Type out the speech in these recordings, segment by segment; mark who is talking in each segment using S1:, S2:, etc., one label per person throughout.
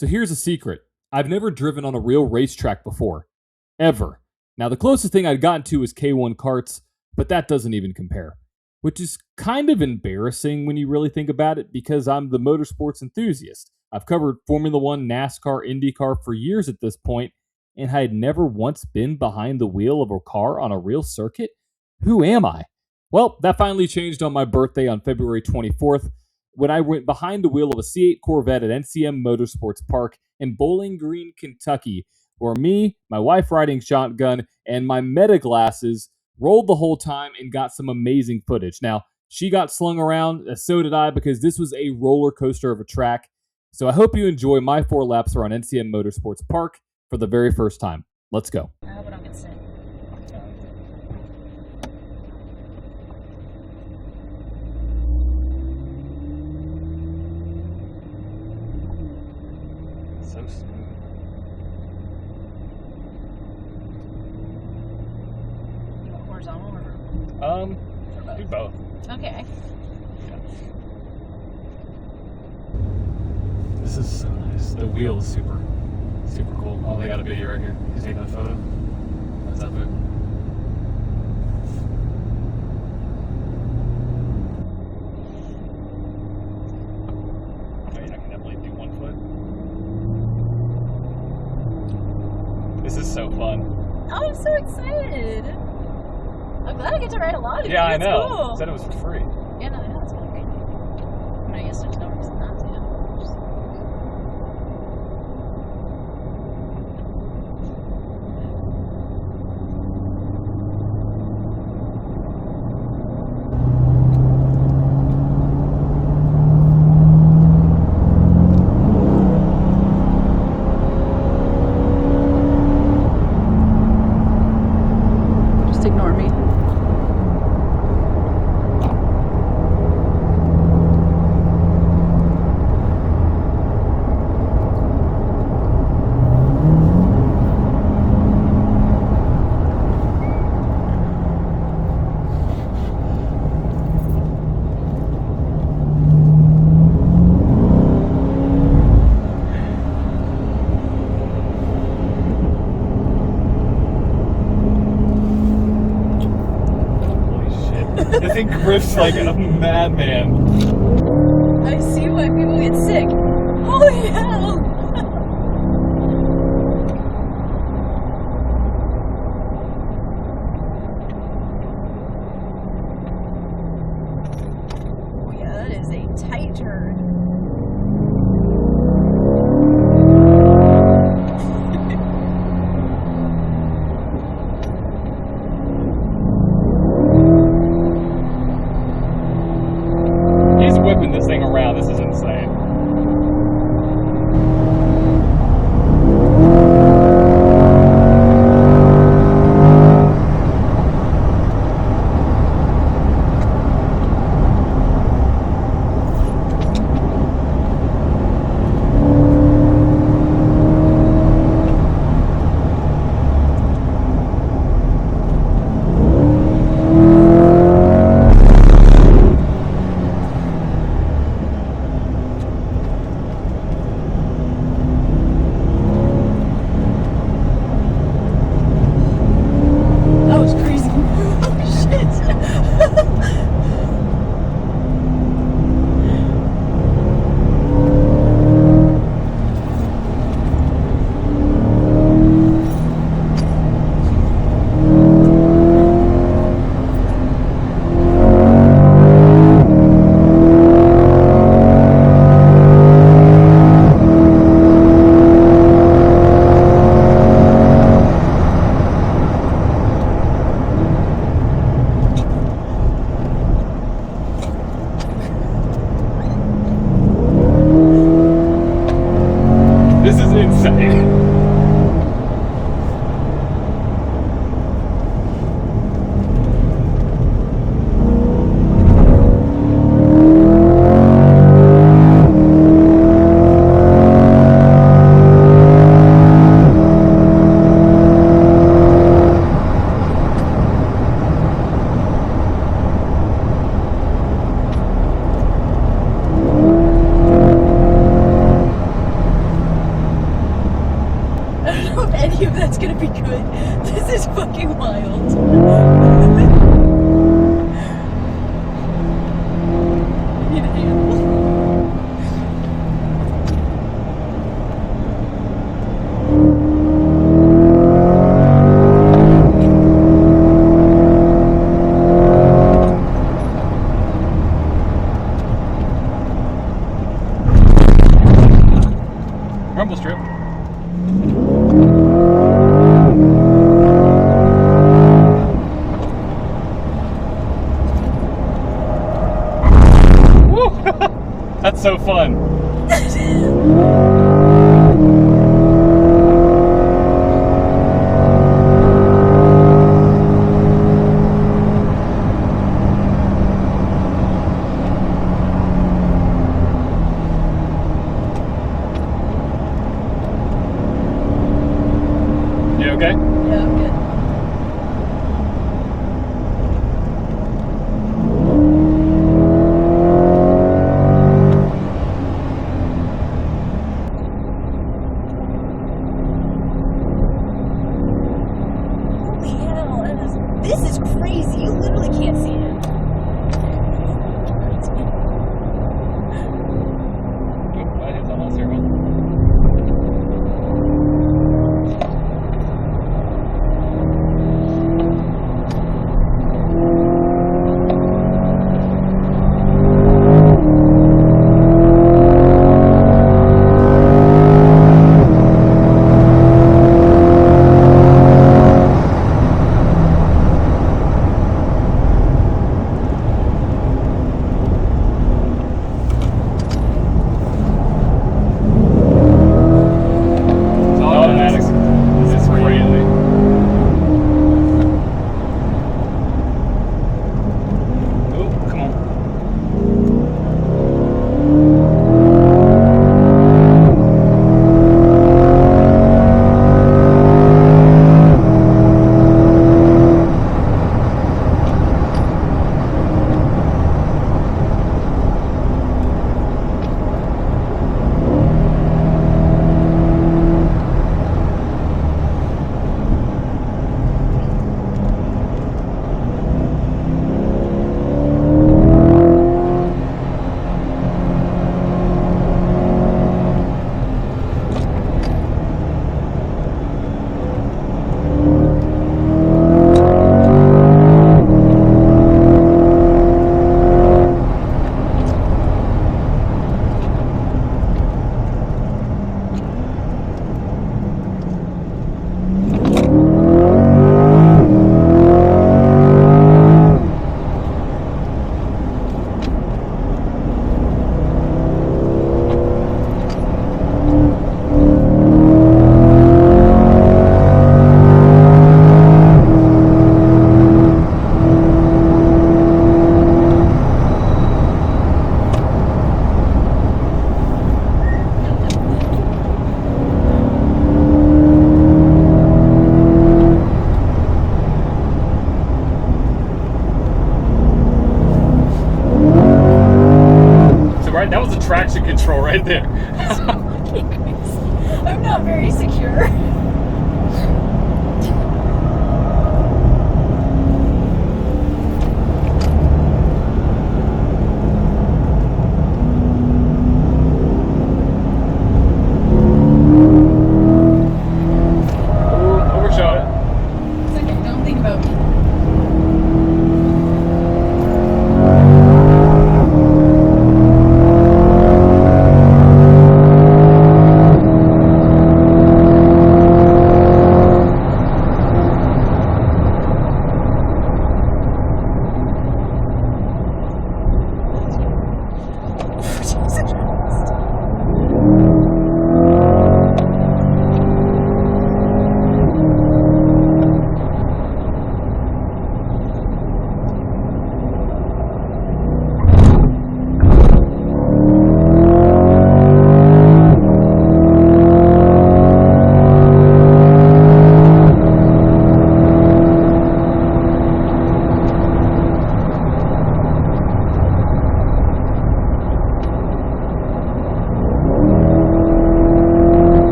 S1: So here's a secret. I've never driven on a real racetrack before. Ever. Now, the closest thing I'd gotten to was K1 karts, but that doesn't even compare. Which is kind of embarrassing when you really think about it, because I'm the motorsports enthusiast. I've covered Formula One, NASCAR, IndyCar for years at this point, and I had never once been behind the wheel of a car on a real circuit. Who am I? Well, that finally changed on my birthday on February 24th, when I went behind the wheel of a C8 Corvette at NCM Motorsports Park in Bowling Green, Kentucky, where me, my wife riding shotgun, and my meta glasses rolled the whole time and got some amazing footage. Now, she got slung around, so did I, because this was a roller coaster of a track. So I hope you enjoy my 4 laps around NCM Motorsports Park for the very first time. Let's go.
S2: I hope I don't get sick.
S1: So smooth.
S2: You want horizontal or both?
S1: Do both.
S2: Okay.
S1: Yeah. This is so nice. The wheel is super cool. Oh, they got a video right here. He's taking a photo. That's epic. I mean, I can definitely do 1 foot. This is so fun.
S2: Oh, I'm so excited. I'm glad I get to ride a lot of
S1: Yeah, I
S2: That's
S1: know.
S2: cool.
S1: Said it was for free.
S2: Yeah, no, I know. It's kind of crazy. I mean, I guess there's no reason not to. Just ignore me.
S1: This thing grips like a madman.
S2: I see why people get sick. Holy hell! Oh yeah, that is a tight turn.
S1: Whipping this thing around. This is insane.
S2: That was crazy. Oh shit.
S1: This is insane.
S2: know if any of that's gonna be good. This is fucking wild. I need a handle.
S1: Rumble strip. Woo! That's so fun. You okay?
S2: Yeah, I'm good. Holy hell, this is crazy. You literally can't see him.
S1: That is almost here, man. Traction control right there.
S2: I'm not very secure.
S1: Overshot it.
S2: It's okay, don't think about me.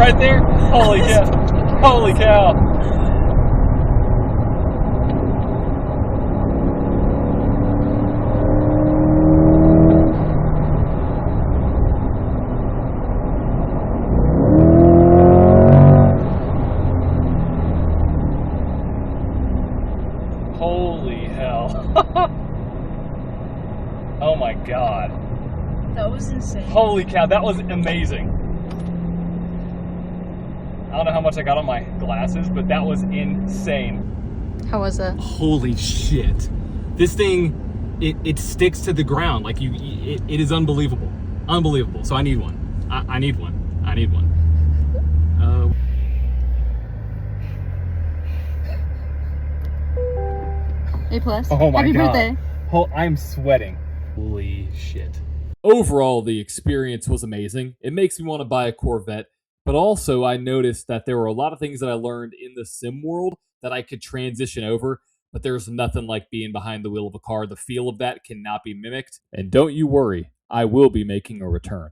S1: right there? Holy cow. Holy cow. Holy hell. Oh my god.
S2: That was insane.
S1: Holy cow, that was amazing. I don't know how much I got on my glasses, but that was insane.
S3: How was it?
S1: Holy shit. This thing, it sticks to the ground. Like it is unbelievable. Unbelievable. So I need one. I need one. I need one.
S3: A plus.
S1: Oh my
S3: Happy
S1: god.
S3: birthday.
S1: I'm sweating. Holy shit. Overall, the experience was amazing. It makes me want to buy a Corvette, but also I noticed that there were a lot of things that I learned in the sim world that I could transition over, but there's nothing like being behind the wheel of a car. The feel of that cannot be mimicked. And don't you worry, I will be making a return.